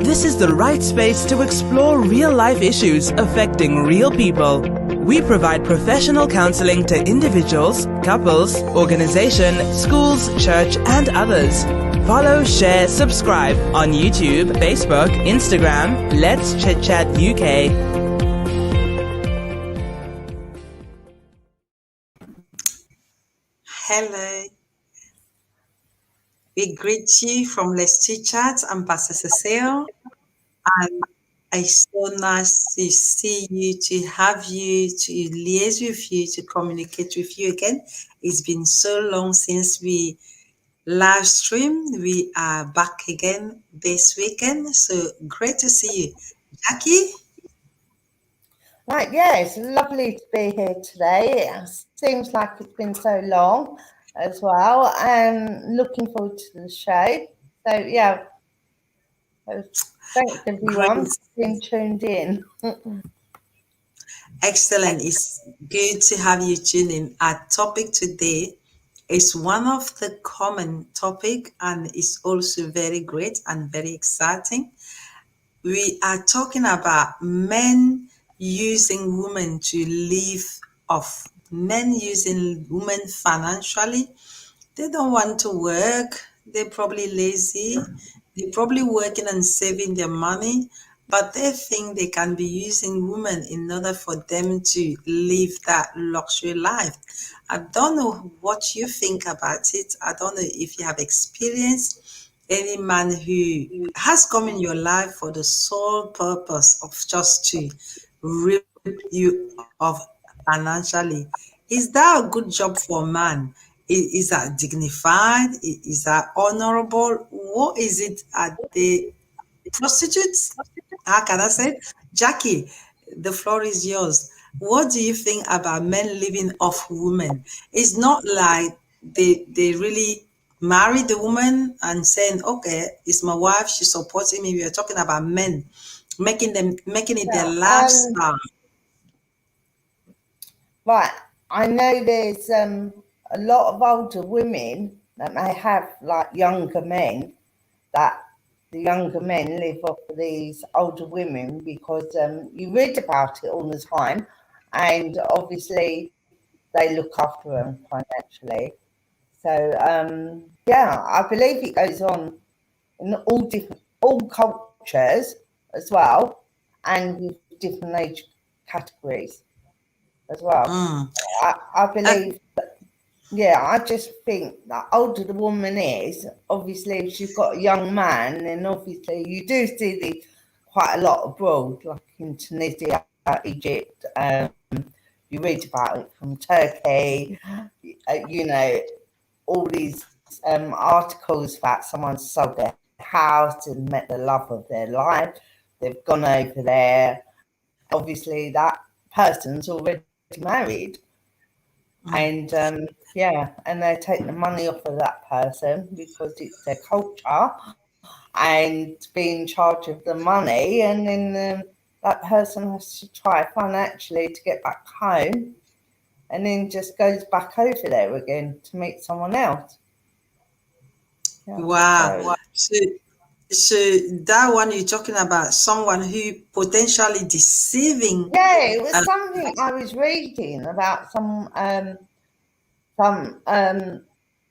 this is the right space to explore real-life issues affecting real people. We provide professional counseling to individuals, couples, organizations, schools, church, and others. Follow, share, subscribe on YouTube, Facebook, Instagram, Let's Chit Chat UK. Hello. We greet you from Let's Chit Chat. I'm Pastor Cecile, and it's so nice to see you, to have you, to liaise with you, to communicate with you again. It's been so long since we live streamed. We are back again this weekend, so great to see you. Jackie? Right, yeah, it's lovely to be here today. It seems like it's been so long as well, and looking forward to the show. So, yeah, thanks everyone for being tuned in. Excellent. It's good to have you tune in. Our topic today is one of the common topic, and it's also very great and very exciting. We are talking about men using women to live off, men using women financially. They don't want to work. They're probably lazy. They're probably working and saving their money, but they think they can be using women in order for them to live that luxury life. I don't know what you think about it. I don't know if you have experienced any man who has come in your life for the sole purpose of just to rip you off financially. Is that a good job for a man? Is that dignified? Is that honorable? What is it? Are they prostitutes? How can I say it? Jackie, the floor is yours. What do you think about men living off women? It's not like they really marry the woman and saying, okay, it's my wife, she's supporting me. We are talking about men making it their lifestyle. Right, I know there's a lot of older women that may have like younger men, that the younger men live off of these older women because you read about it all the time, and obviously they look after them financially. So yeah, I believe it goes on in all cultures as well, and with different age categories as well. I believe that, yeah, I just think the older the woman is, obviously if she's got a young man, then obviously you do see this quite a lot abroad, like in Tunisia, Egypt. You read about it from Turkey, you know, all these articles that someone sold their house and met the love of their life. They've gone over there. Obviously, that person's already married. And yeah, and they take the money off of that person because it's their culture and be in charge of the money. And then that person has to try financially to get back home, and then just goes back over there again to meet someone else. Yeah, Wow. So that one you're talking about, someone who potentially deceiving. Yeah, it was something I was reading about some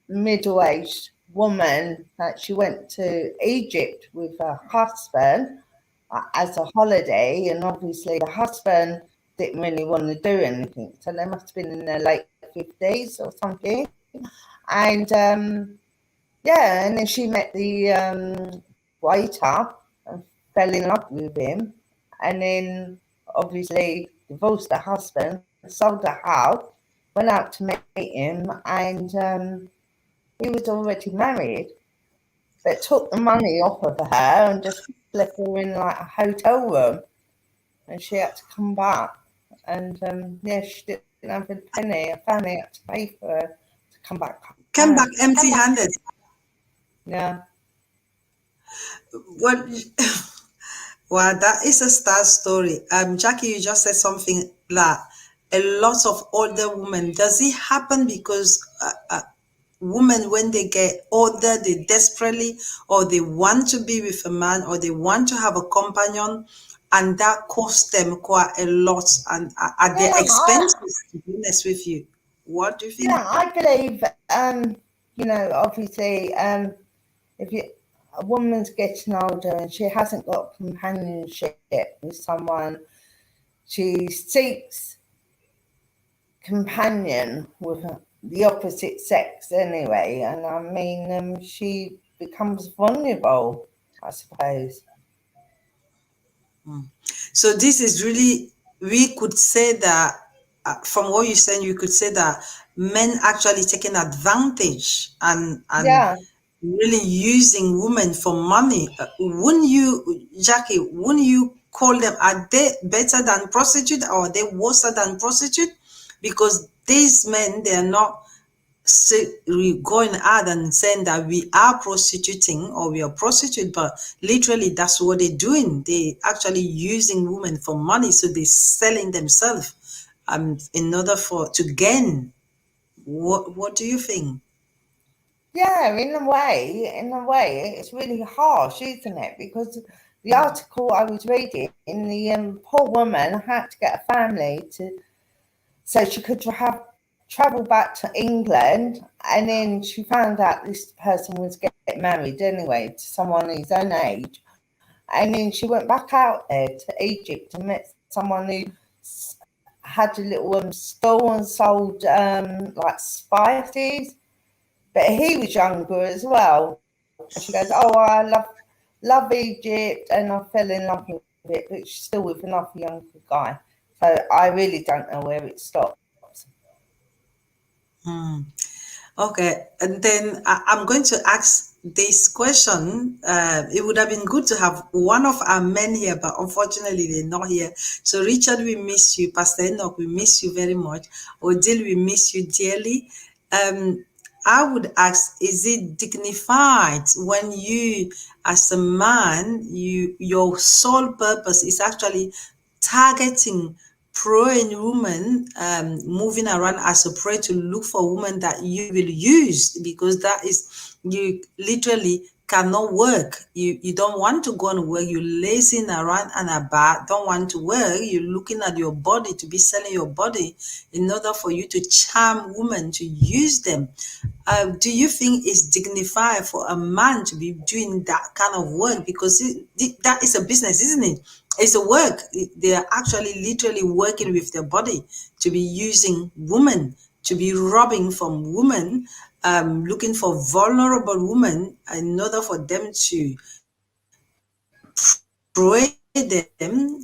middle-aged woman that she went to Egypt with her husband as a holiday, and obviously the husband didn't really want to do anything, so they must have been in their late 50s or something. And yeah, and then she met the waiter and fell in love with him, and then obviously divorced the husband, sold the house, went out to meet him, and he was already married, but took the money off of her and just left her in like a hotel room, and she had to come back. And yeah, she didn't have a penny. Her family had to pay for her to come back. Came back empty-handed. Yeah. What? Well, that is a sad story. Jackie, you just said something like a lot of older women. Does it happen because women, when they get older, they desperately, or they want to be with a man, or they want to have a companion, and that costs them quite a lot, and at their Yeah, expenses, to be honest with you. What do you think? I believe, obviously, if a woman's getting older and she hasn't got companionship with someone, she seeks companion with the opposite sex anyway, and I mean, she becomes vulnerable, I suppose. So this is really, we could say that, from what you're saying, you could say that men actually taking advantage and Yeah, really using women for money. Wouldn't you, Jackie, wouldn't you call them, are they better than prostitute, or are they worse than prostitute? Because these men, they are not we going out and saying that we are prostituting or we are prostitute, but literally that's what they're doing. They actually using women for money, so they're selling themselves in order to gain. What do you think? yeah, in a way, it's really harsh, isn't it? Because the article I was reading, the poor woman had to get a family so she could travel back to England, and then she found out this person was getting married anyway to someone his own age, and then she went back out there to Egypt and met someone who had a little store and sold like spices, but he was younger as well. And she goes, "Oh, I love Egypt, and I fell in love with it, but she's still with another younger guy." So I really don't know where it stops. Okay, and then I'm going to ask this question. It would have been good to have one of our men here, but unfortunately they're not here. So Richard, we miss you. Pastor Enoch, we miss you very much. Odile, we miss you dearly. I would ask, is it dignified when you, as a man, your sole purpose is actually targeting preying women, moving around as a prey to look for women that you will use, because that is, you literally cannot work. You don't want to go and work. You're lazing around and about, don't want to work. You're looking at your body, to be selling your body in order for you to charm women, to use them. Do you think it's dignified for a man to be doing that kind of work? Because that is a business, isn't it? It's a work. They are actually literally working with their body to be using women, to be robbing from women, looking for vulnerable women in order for them to prey them,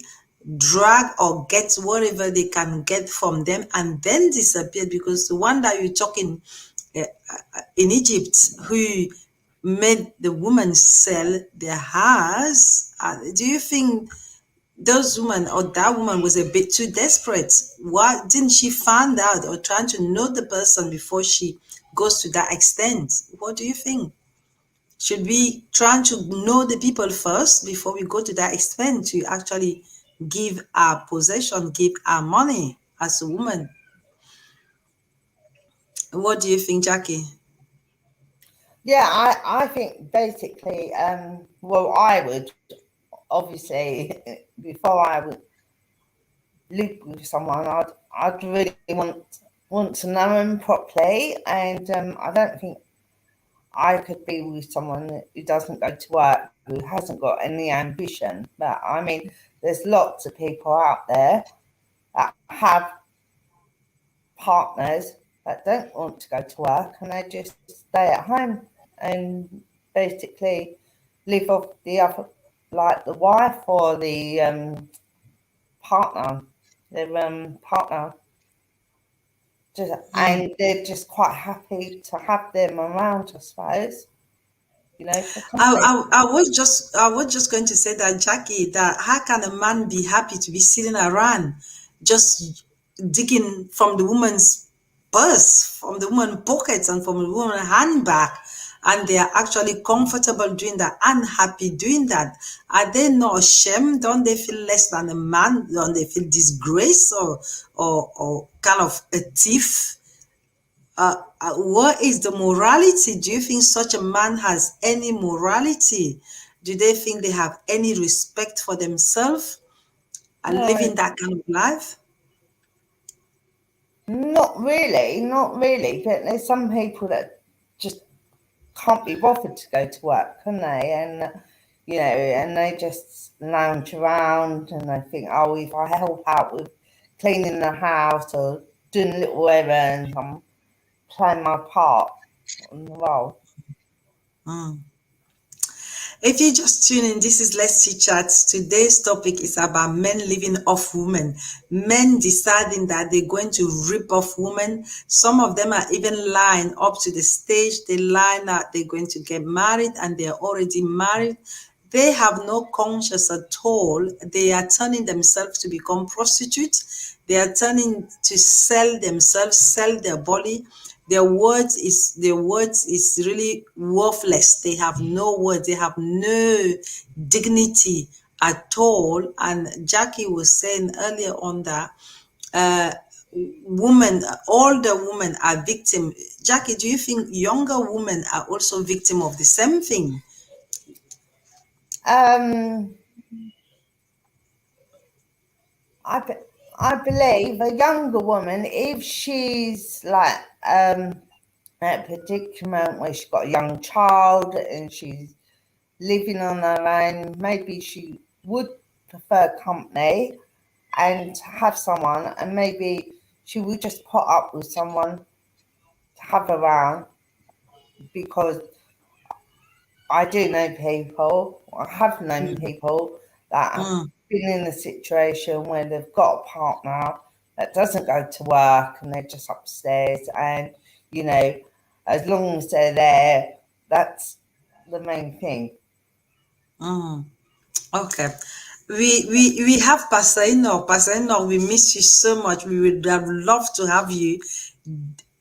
drag or get whatever they can get from them, and then disappear. Because the one that you're talking in Egypt, who made the woman sell their house, do you think those women or that woman was a bit too desperate? Why didn't she find out or trying to know the person before she goes to that extent? What do you think? Should we try to know the people first before we go to that extent to actually give our possession, give our money as a woman? What do you think, Jackie? Yeah, I think basically, well, I would obviously, before I would live with someone, I'd really want to know them properly, and I don't think I could be with someone who doesn't go to work, who hasn't got any ambition. But I mean, there's lots of people out there that have partners that don't want to go to work, and they just stay at home and basically live off the other, like the wife or the partner, their partner, and they're just quite happy to have them around, I suppose. You know, for company. I was just going to say that, Jackie, that how can a man be happy to be sitting around just digging from the woman's purse, from the woman's pockets, and from the woman's handbag, and they are actually comfortable doing that and happy doing that? Are they not ashamed? Don't they feel less than a man? Don't they feel disgrace or kind of a thief? what is the morality? Do you think such a man has any morality? Do they think they have any respect for themselves and No, living that kind of life? not really, not really. But there's some people that just can't be bothered to go to work, can they? And and they just lounge around and they think, oh, if I help out with cleaning the house or doing little errands, I'm playing my part on the role. Mm. If you just tune in, this is Let's Chit Chat. Today's topic is about men living off women, men deciding that they're going to rip off women. Some of them are even lying up to the stage. They lie that they're going to get married and they're already married. They have no conscience at all. They are turning themselves to become prostitutes. They are turning to sell themselves, sell their body. Their words is really worthless. They have no words. They have no dignity at all. And Jackie was saying earlier on that uh, women, older women are victim. Jackie, do you think younger women are also victim of the same thing? Um, I believe a younger woman, if she's like at a predicament where she's got a young child and she's living on her own, maybe she would prefer company and have someone, and maybe she would just put up with someone to have around, because I do know people, I have known people that have Mm. been in a situation where they've got a partner that doesn't go to work and they're just upstairs, and as long as they're there, that's the main thing. Mm. Okay. We have Pastor Enoch. Pastor Enoch, we miss you so much. We would have loved to have you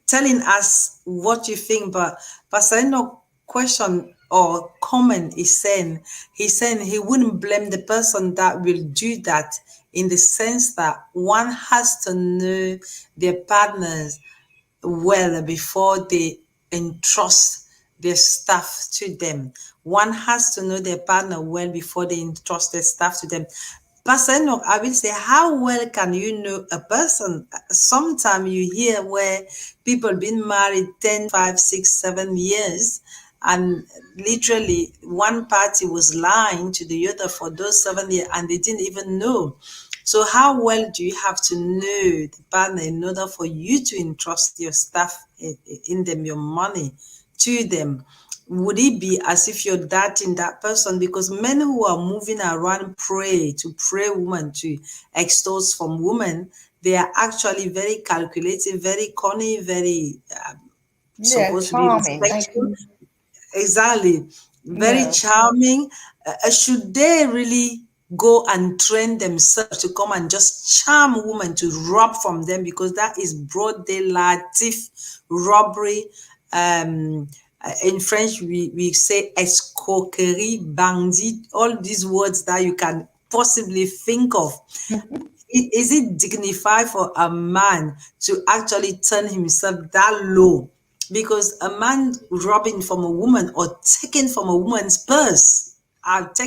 telling us what you think. But Pastor Enoch question or comment is saying, he's saying he wouldn't blame the person that will do that, in the sense that one has to know their partners well before they entrust their stuff to them. One has to know their partner well before they entrust their stuff to them. Pastor Enoch, I will say, how well can you know a person? Sometimes you hear where people been married 10, 5, 6, 7 years, and literally one party was lying to the other for those 7 years and they didn't even know. So how well do you have to know the partner in order for you to entrust your stuff in them, your money to them? Would it be as if you're dating that person? Because men who are moving around pray women, to extort from women, they are actually very calculative, very cunning, very Yeah, supposed to be charming. They respectful. can, Exactly. Very yeah. charming. Should they really go and train themselves to come and just charm women to rob from them? Because that is broad daylight thief, robbery. In French, we say escroquerie, bandit, all these words that you can possibly think of. Is it dignified for a man to actually turn himself that low? Because a man robbing from a woman or taking from a woman's purse,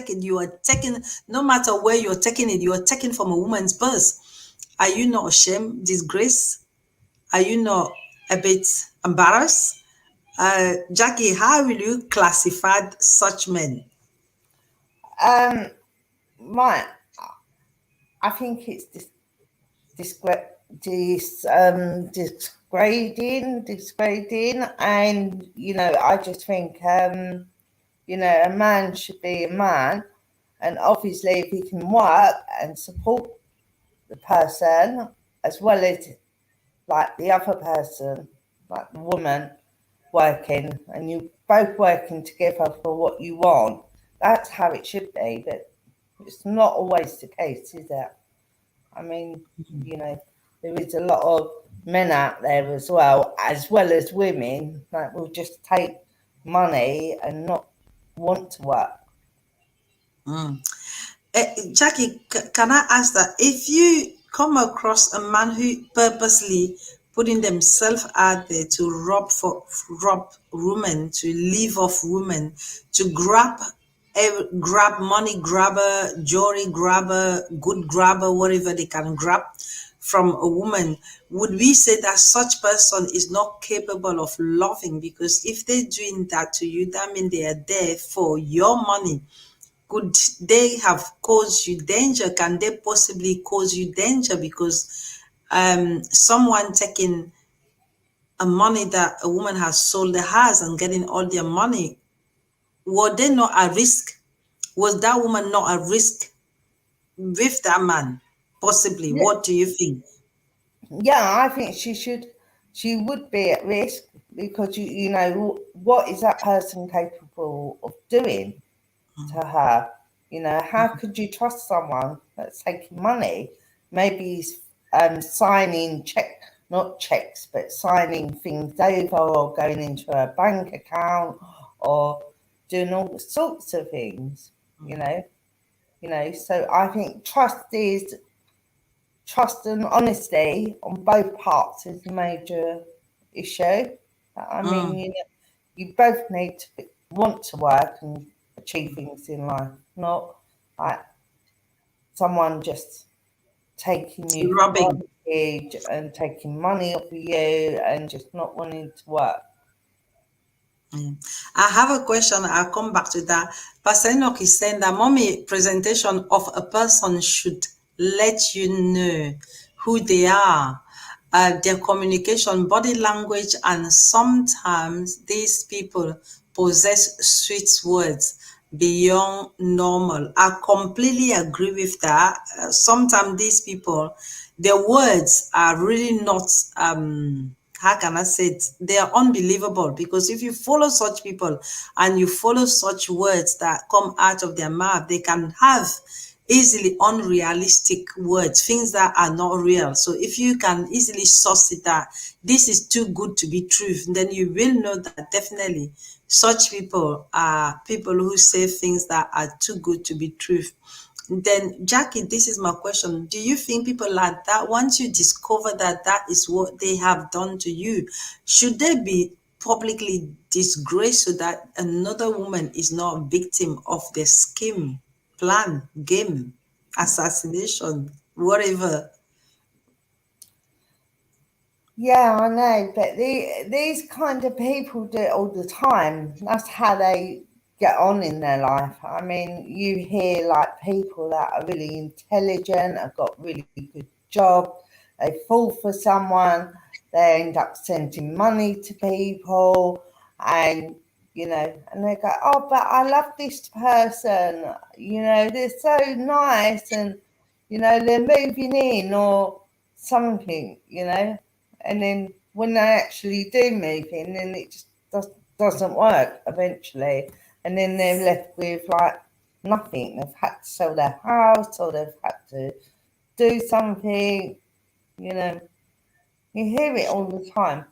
you are taking, no matter where you're taking it, you are taking from a woman's purse. Are you not ashamed, disgrace? Are you not a bit embarrassed? Jackie, how will you classify such men? Um, right. I think it's disgrading, and I just think a man should be a man, and obviously if he can work and support the person as well as like the other person, like the woman working, and you both working together for what you want, that's how it should be. But it's not always the case, is it? I mean, there is a lot of men out there as well as women, that will just take money and not want to work. Mm. Jackie, can I ask that if you come across a man who purposely putting themselves out there to rob women, to live off women, to grab money grabber, jewelry grabber, good grabber, whatever they can grab from a woman. Would we say that such person is not capable of loving? Because if they're doing that to you, that means they are there for your money. Could they have caused you danger? Can they possibly cause you danger because someone taking a money that a woman has sold the house and getting all their money? Were they not at risk? Was that woman not at risk with that man? Possibly. Yeah, What do you think? yeah, I think she would be at risk because you know what is that person capable of doing to her? You know, how could you trust someone that's taking money? Maybe he's signing not checks, but signing things over or going into a bank account or doing all sorts of things. So I think trust and honesty on both parts is a major issue. I mean, Mm. you both need to want to work and achieve things in life, not like someone just taking you for Robbing. granted and taking money off of you and just not wanting to work. I have a question. I'll come back to that. Pastor Enoch is saying that mommy presentation of a person should let you know who they are, their communication, body language, and sometimes these people possess sweet words beyond normal. I completely agree with that. Sometimes these people, their words are really not how can I say it? They are unbelievable because if you follow such people and you follow such words that come out of their mouth, they can have easily unrealistic words, things that are not real. So if you can easily source it that this is too good to be true, then you will know that definitely such people are people who say things that are too good to be true. Then, Jackie, this is my question. Do you think people like that, once you discover that that is what they have done to you, should they be publicly disgraced so that another woman is not a victim of their scheme, plan, game, assassination, whatever? Yeah, I know, but these kind of people do it all the time. That's how they get on in their life. I mean, you hear like people that are really intelligent, have got really good job, they fall for someone, they end up sending money to people, and and they go, "Oh, but I love this person. They're so nice, and they're moving in or something. And then when they actually do move in, then it just doesn't work eventually, and then they're left with like nothing. They've had to sell their house or they've had to do something. You know, you hear it all the time.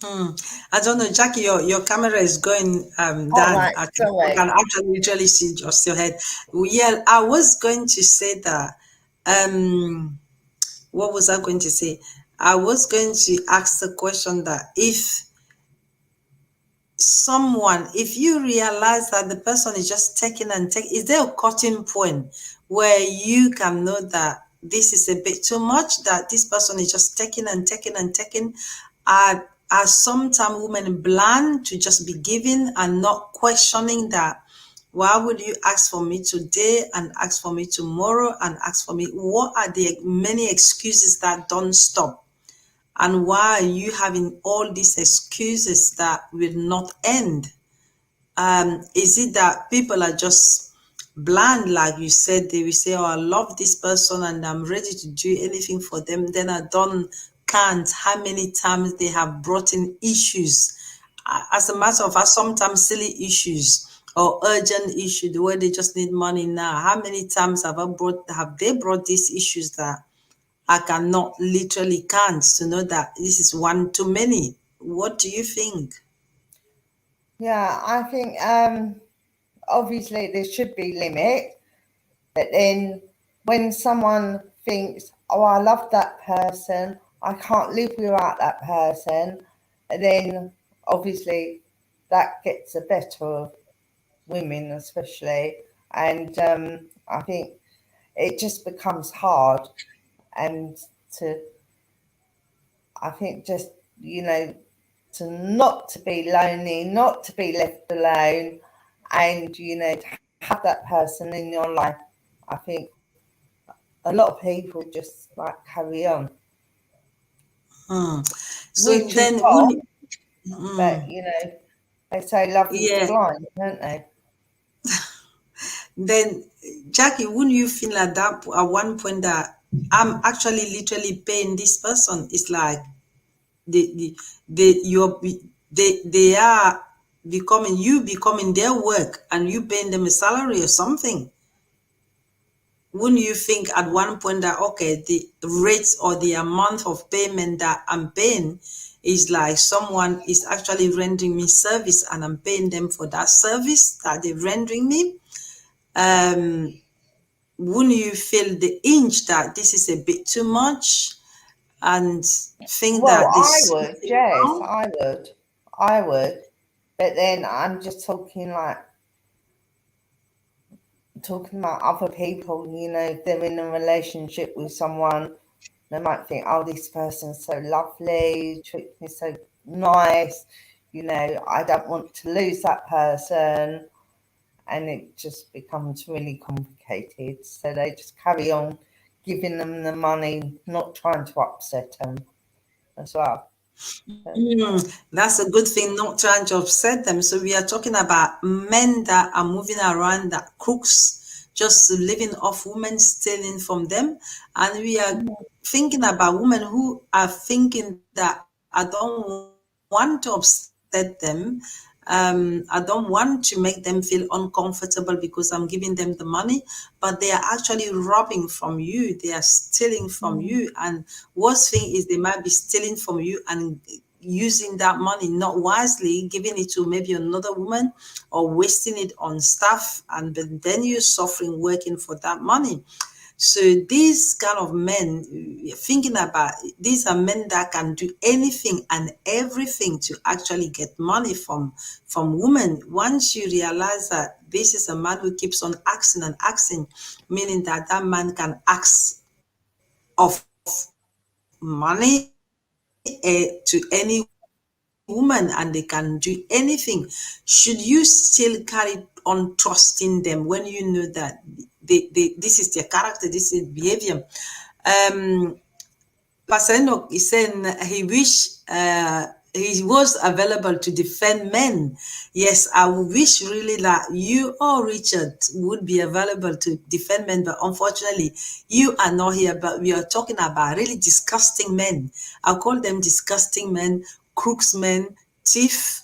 I don't know, Jackie, your camera is going All down. right, I sorry. can actually literally see just your head. Yeah, I was going to say that. Um, what was I going to say? I was going to ask the question that if you realize that the person is just taking and taking, is there a cutting point where you can know that this is a bit too much, that this person is just taking and taking and taking? Are sometimes women bland to just be giving and not questioning that? Why would you ask for me today and ask for me tomorrow and ask for me? What are the many excuses that don't stop? And why are you having all these excuses that will not end? Is it that people are just bland, like you said? They will say, "Oh, I love this person and I'm ready to do anything for them." Then I don't count how many times they have brought in issues. As a matter of fact, sometimes silly issues or urgent issues, the way they just need money now. How many times have they brought these issues that I cannot literally count to know that this is one too many? What do you think? Yeah, I think obviously there should be limit, but then when someone thinks, "Oh, I love that person," I can't live without that person. And then obviously that gets the better of women, especially. And I think it just becomes hard. And to, I think just, to not to be lonely, not to be left alone, and, to have that person in your life. I think a lot of people just like carry on, So which is then, wrong, but mm, they say love is yeah, blind, don't they? then Jackie, wouldn't you feel at that at one point that I'm actually literally paying this person? It's like they are becoming their work, and you paying them a salary or something. Wouldn't you think at one point that, okay, the rates or the amount of payment that I'm paying is like someone is actually rendering me service, and I'm paying them for that service that they're rendering me? Um, wouldn't you feel the inch that this is a bit too much, and think Well, that I there's would, something yes, wrong? I would, but then I'm just talking about other people, if they're in a relationship with someone, they might think, oh, this person's so lovely, treats me so nice, I don't want to lose that person. And it just becomes really complicated. So they just carry on giving them the money, not trying to upset them as well. That's a good thing, not trying to upset them. So we are talking about men that are moving around, that crooks, just living off women, stealing from them. And we are thinking about women who are thinking that I don't want to upset them. I don't want to make them feel uncomfortable because I'm giving them the money, but they are actually robbing from you. They are stealing from you. And worst thing is they might be stealing from you and using that money not wisely, giving it to maybe another woman, or wasting it on stuff, and then you're suffering working for that money. So these kind of men, thinking about, these are men that can do anything and everything to actually get money from women. Once you realize that this is a man who keeps on asking and asking, meaning that that man can ask of money to any woman, and they can do anything. Should you still carry on trusting them when you know that this is their character, this is behavior? Pastor Enoch is saying he wish he was available to defend men. Yes, I wish really that you or Richard would be available to defend men, but unfortunately, you are not here. But we are talking about really disgusting men. I call them disgusting men, crooks men, thief,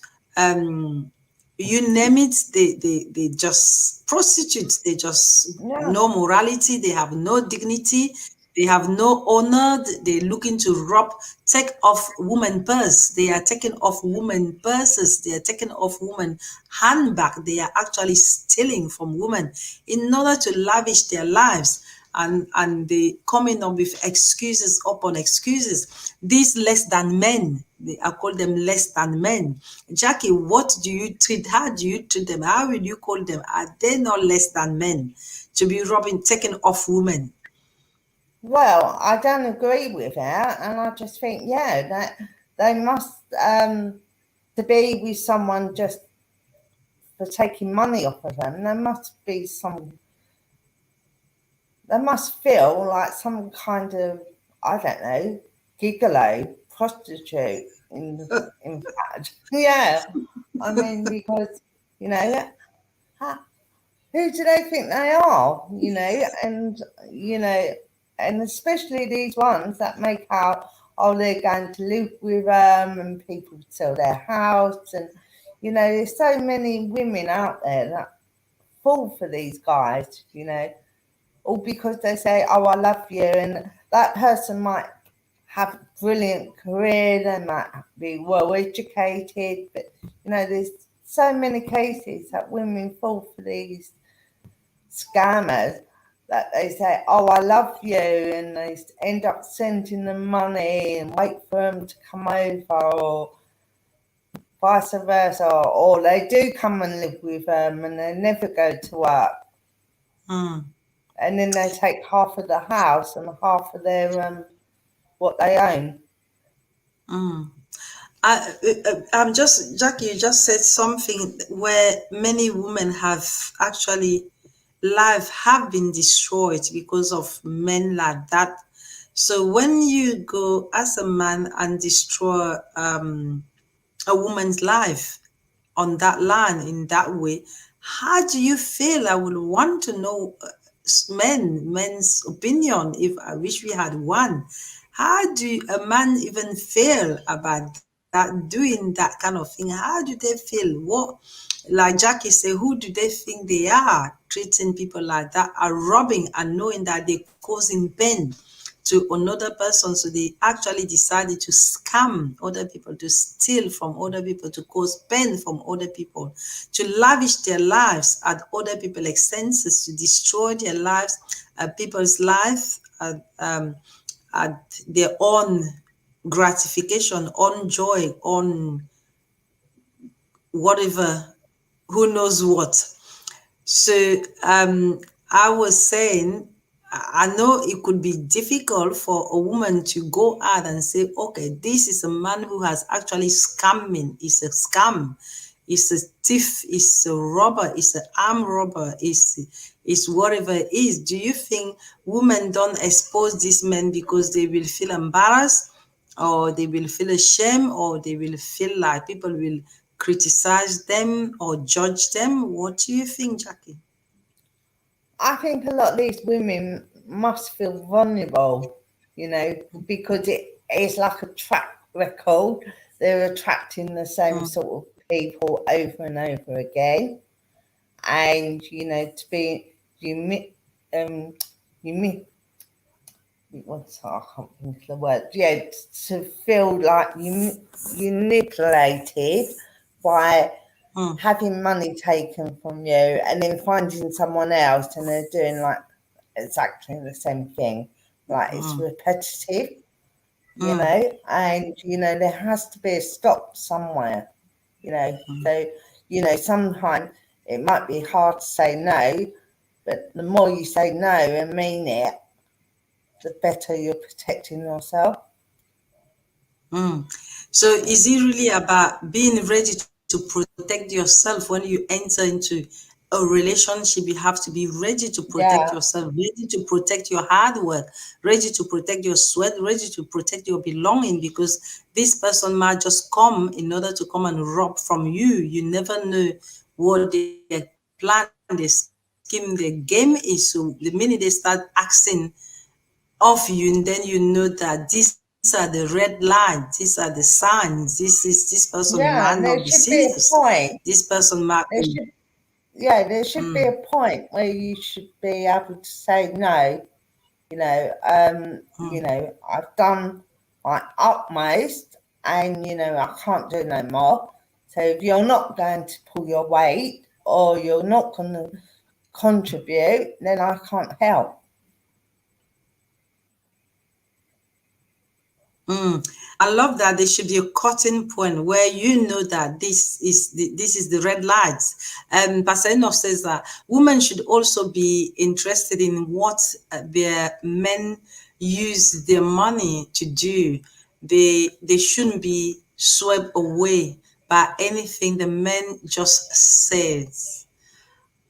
you name it, they just prostitutes, they just Yeah. no morality, they have no dignity, they have no honor, they're looking to rob, take off women purse, they are taking off women purses, they are taking off women handbag, they are actually stealing from women in order to lavish their lives. And they coming up with excuses upon excuses. These less than men, I call them less than men. Jackie, what do you treat? How do you treat them? How will you call them? Are they not less than men to be robbing, taking off women? Well, I don't agree with that, and I just think, yeah, that they must to be with someone just for taking money off of them. There must be some. They must feel like some kind of, I don't know, gigolo, prostitute. In fact, yeah. I mean, because how, who do they think they are? And and especially these ones that make out, oh, they're going to live with them, and people sell their house, and there's so many women out there that fall for these guys, all because they say, oh, I love you, and that person might have a brilliant career, they might be well educated, but there's so many cases that women fall for these scammers, that they say, "Oh, I love you," and they end up sending them money and wait for them to come over, or vice versa, or they do come and live with them and they never go to work, and then they take half of the house and half of their what they own. I'm just, Jackie, you just said something where many women have actually, life have been destroyed because of men like that. So when you go as a man and destroy a woman's life on that line in that way, how do you feel? I would want to know men's opinion. If I wish we had one, how do a man even feel about that, doing that kind of thing? How do they feel? What, like Jackie said, who do they think they are, treating people like that, are robbing and knowing that they're causing pain to another person? So they actually decided to scam other people, to steal from other people, to cause pain from other people, to lavish their lives at other people's expenses, to destroy their lives, people's life, at their own gratification, on joy, on whatever, who knows what. So I was saying, I know it could be difficult for a woman to go out and say, okay, this is a man who has actually scamming. It's a scam. It's a thief. It's a robber. It's an armed robber. It's whatever it is. Do you think women don't expose these men because they will feel embarrassed, or they will feel ashamed, or they will feel like people will criticize them or judge them? What do you think, Jackie? I think a lot of these women must feel vulnerable, because it is like a track record. They're attracting the same sort of people over and over again. And, to be, I can't think of the word. Yeah, to feel like you manipulated by having money taken from you and then finding someone else and they're doing like exactly the same thing. Like it's repetitive, and there has to be a stop somewhere, So, sometimes it might be hard to say no, but the more you say no and mean it, the better you're protecting yourself. So is it really about being ready to protect yourself when you enter into a relationship? You have to be ready to protect yourself, ready to protect your hard work, ready to protect your sweat, ready to protect your belonging, because this person might just come in order to come and rob from you. You never know what their plan, their scheme, their game is. So the minute they start asking of you, and then you know that these are the red lines, these are the signs. This person might there not be should be a serious. point. This person might be. There should be a point where you should be able to say no. I've done my utmost, and I can't do no more. So if you're not going to pull your weight, or you're not going to contribute, then I can't help. I love that there should be a cutting point where you know that this is the red lights. Pastor Enoch says that women should also be interested in what their men use their money to do. They shouldn't be swept away by anything the men just says.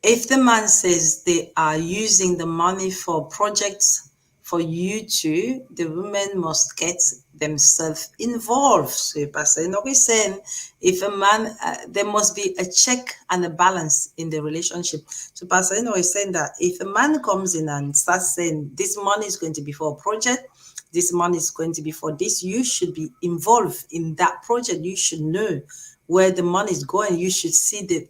If the man says they are using the money for projects for you to, the women must get themselves involved. So Pastor Enoch is saying, if a man, there must be a check and a balance in the relationship. So Pastor Enoch is saying that if a man comes in and starts saying, this money is going to be for a project, this money is going to be for this, you should be involved in that project. You should know where the money is going. You should see the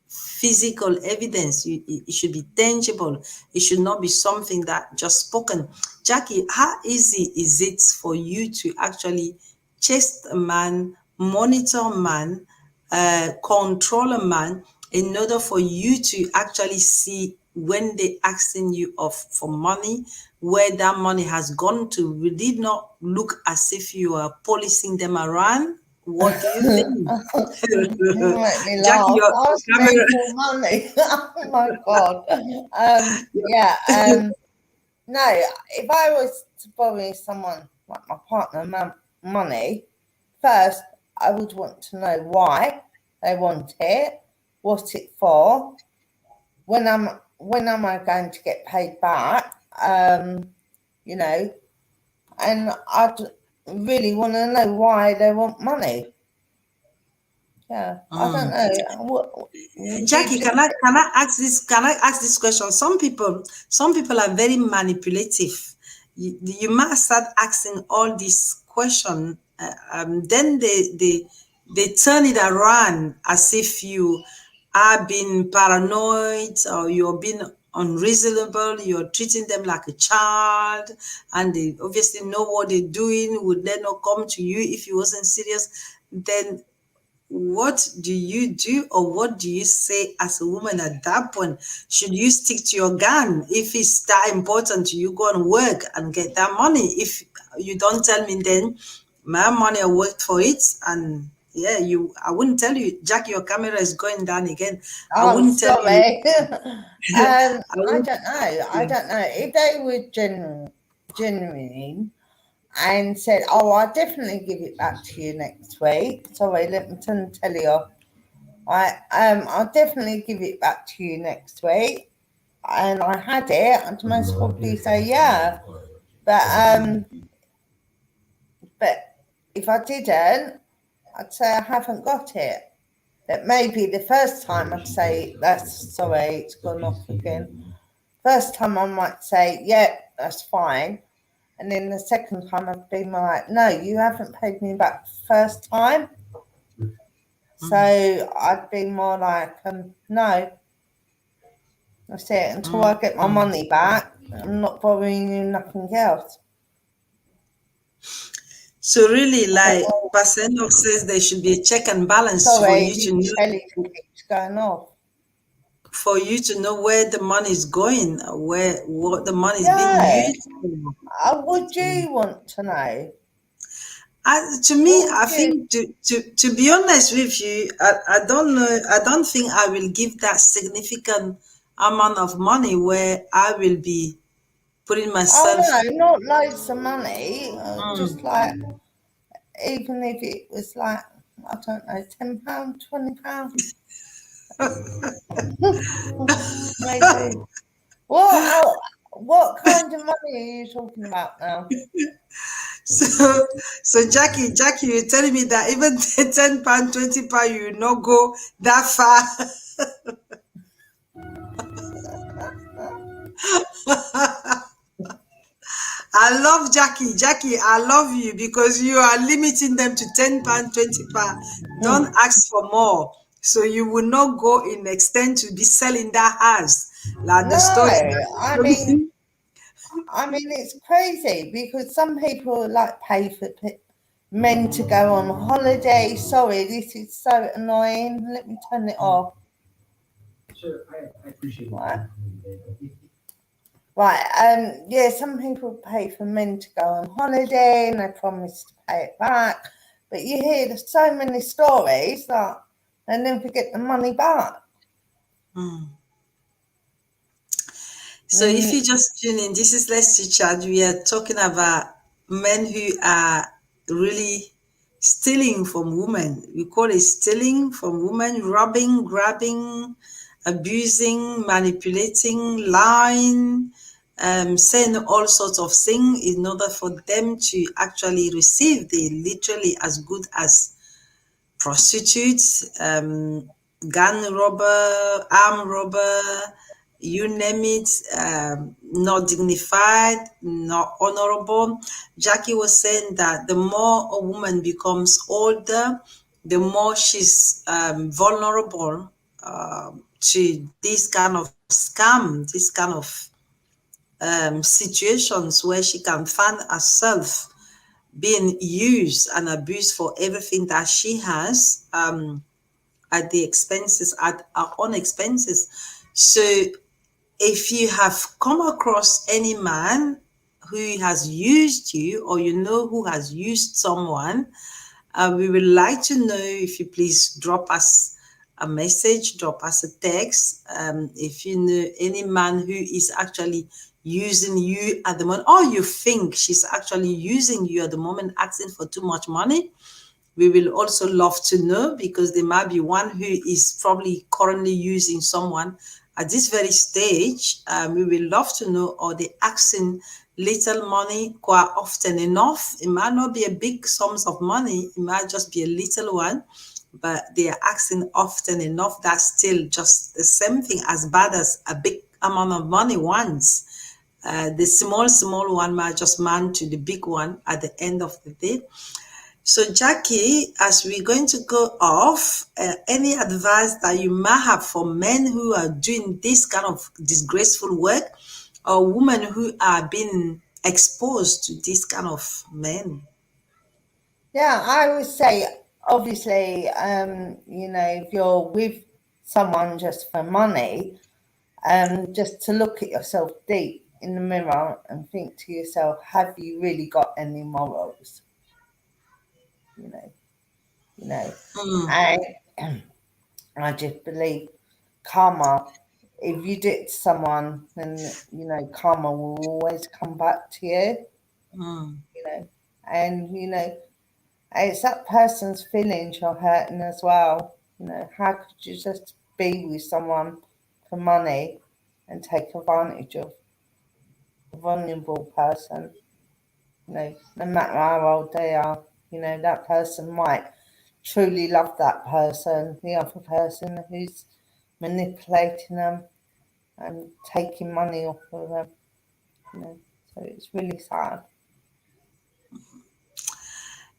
physical evidence. It should be tangible. It should not be something that just spoken. Jackie, how easy is it for you to actually chase a man, monitor a man, control a man, in order for you to actually see when they asking you for money, where that money has gone to, we did not look as if you are policing them around. What do you think? You make me Jackie, laugh. your I camera. spend more money. Oh my God. Yeah. No, if I was to borrow someone like my partner money, first I would want to know why they want it, what it for, when am I going to get paid back, you know, and I'd really want to know why they want money. Yeah, I don't know. What Jackie, you can I ask this? Can I ask this question? Some people are very manipulative. You must start asking all these questions. Then they turn it around as if you are being paranoid or you're being unreasonable. You're treating them like a child, and they obviously know what they're doing. Would they not come to you if you wasn't serious? Then what do you do, or what do you say as a woman at that point? Should you stick to your gun? If it's that important to you, go and work and get that money. If you don't tell me, then my money, I worked for it. And yeah, I wouldn't tell you, Jack, your camera is going down again. I Oh, wouldn't tell you. sorry. I I don't wouldn't, know. I don't know if they were genuine and said, "Oh, I'll definitely give it back to you next week." Sorry, let me tell you. I'll definitely give it back to you next week, and I had it. I'd most probably say yeah, but if I didn't, I'd say I haven't got it. That maybe the first time I'd say that's sorry, it's gone off again. First time I might say, yeah, that's fine. And then the second time I'd be like, no, you haven't paid me back the first time. So I'd be more like, no, that's it. Until I get my money back, I'm not borrowing you nothing else. so really, like Pastor says, there should be a check and balance for Sorry, you to the know, telly keeps going off. where the money is going, what the money is being Yeah. used for. Would you want to know? To me, What I would you? think to be honest with you, I don't know. I don't think I will give that significant amount of money where I will be putting Oh myself. no, not loads of money. Mm, Just like even if it was like I don't know, £10, £20, maybe. What kind of money are you talking about now? so, Jackie, you're telling me that even £10, £20, you will not go that far. I love Jackie. Jackie, I love you because you are limiting them to £10, £20. Don't ask for more. So you will not go in extent to be selling that house. Like the No, story. I mean, it's crazy because some people like pay for men to go on holiday. Sorry, this is so annoying. Let me turn it off. Sure, I appreciate it. Right. Right, yeah, some people pay for men to go on holiday and they promise to pay it back. But you hear so many stories that they never get the money back. So if you just tune in, this is Let's Chit Chat. We are talking about men who are really stealing from women. We call it stealing from women, robbing, grabbing, abusing, manipulating, lying, saying all sorts of things in order for them to actually receive the literally as good as prostitutes, gun robber, arm robber, you name it, not dignified, not honorable. Jackie was saying that the more a woman becomes older, the more she's vulnerable to this kind of scam, this kind of situations where she can find herself being used and abused for everything that she has at her own expenses. So if you have come across any man who has used you, or you know who has used someone, we would like to know if you please drop us a message, drop us a text. If you know any man who is actually using you at the moment, or you think she's actually using you at the moment, asking for too much money, we will also love to know, because there might be one who is probably currently using someone at this very stage. We will love to know, or they asking little money quite often enough. It might not be a big sums of money, it might just be a little one, but they are asking often enough. That's still just the same thing, as bad as a big amount of money once. The small one might just mount to the big one at the end of the day. So, Jackie, as we're going to go off, any advice that you might have for men who are doing this kind of disgraceful work, or women who are being exposed to this kind of men? Yeah, I would say, obviously, if you're with someone just for money, just to look at yourself deep in the mirror and think to yourself, have you really got any morals? And I just believe karma. If you do it to someone, then karma will always come back to you. And it's that person's feelings you're hurting as well. How could you just be with someone for money and take advantage of a vulnerable person? No matter how old they are, that person might truly love that person, the other person who's manipulating them and taking money off of them. So it's really sad.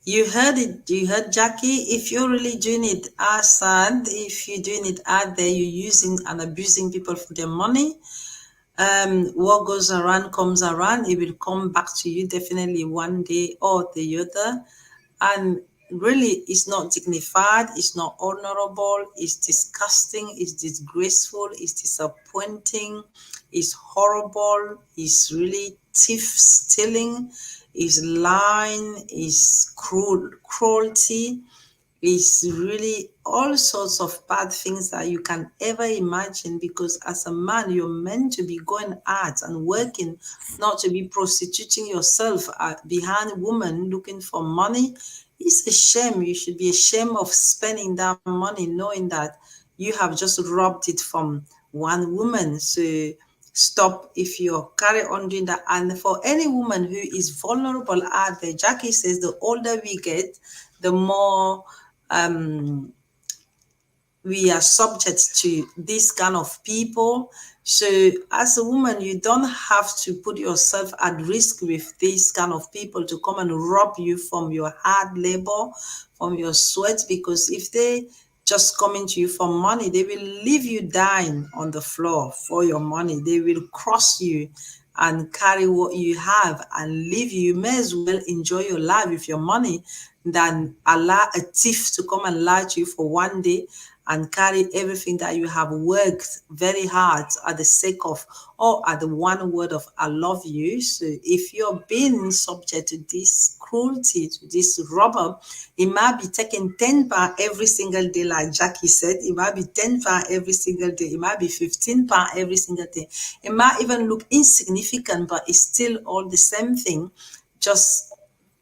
You heard it. You heard, Jackie. If you're really doing it sad, if you're doing it out there, you're using and abusing people for their money, what goes around comes around. It will come back to you definitely one day or the other. And really, it's not dignified, it's not honorable, it's disgusting, it's disgraceful, it's disappointing, it's horrible, it's really thief stealing, it's lying, it's cruelty, it's really all sorts of bad things that you can ever imagine, because as a man, you're meant to be going out and working, not to be prostituting yourself behind women looking for money. It's a shame. You should be ashamed of spending that money knowing that you have just robbed it from one woman. So stop if you carry on doing that. And for any woman who is vulnerable out there, Jackie says the older we get, the more we are subject to this kind of people. So as a woman, you don't have to put yourself at risk with these kind of people to come and rob you from your hard labor, from your sweat, because if they just coming to you for money, they will leave you dying on the floor for your money. They will cross you and carry what you have and leave you. You may as well enjoy your life with your money than allow a thief to come and lie to you for one day and carry everything that you have worked very hard at the sake of, or at the one word of I love you. So if you're being subject to this cruelty, to this robber, it might be taking 10 pounds every single day, like Jackie said. It might be 10 pounds every single day. It might be 15 pounds every single day. It might even look insignificant, but it's still all the same thing. Just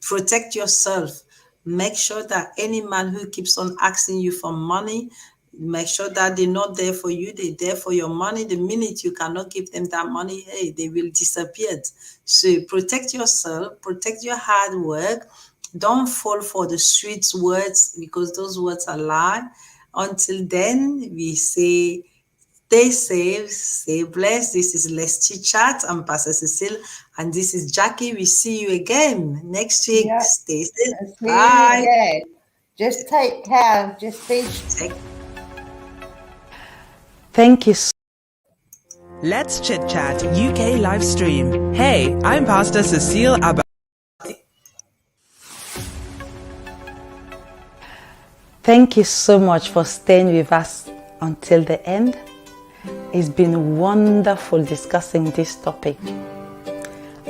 protect yourself. Make sure that any man who keeps on asking you for money, make sure that they're not there for you, they're there for your money. The minute you cannot give them that money, hey, they will disappear. So protect yourself, protect your hard work. Don't fall for the sweet words, because those words are lie. Until then, we say, stay safe, stay blessed. This is Let's Chit Chat. I'm Pastor Cecile, and this is Jackie. We see you again next week. Yeah. Stay safe. See Bye. you again. Just take care. Just be. Thank you. Let's Chit Chat UK live stream. Hey, I'm Pastor Cecile Abba. Thank you so much for staying with us until the end. It's been wonderful discussing this topic.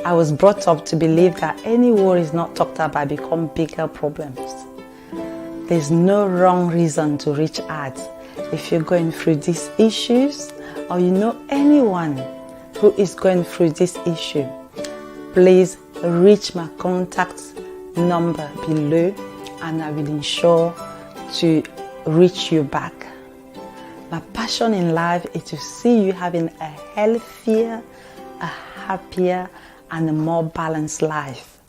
I was brought up to believe that any worries not talked about become bigger problems. There's no wrong reason to reach out. If you're going through these issues, or you know anyone who is going through this issue, please reach my contact number below and I will ensure to reach you back. My passion in life is to see you having a healthier, a happier, and a more balanced life.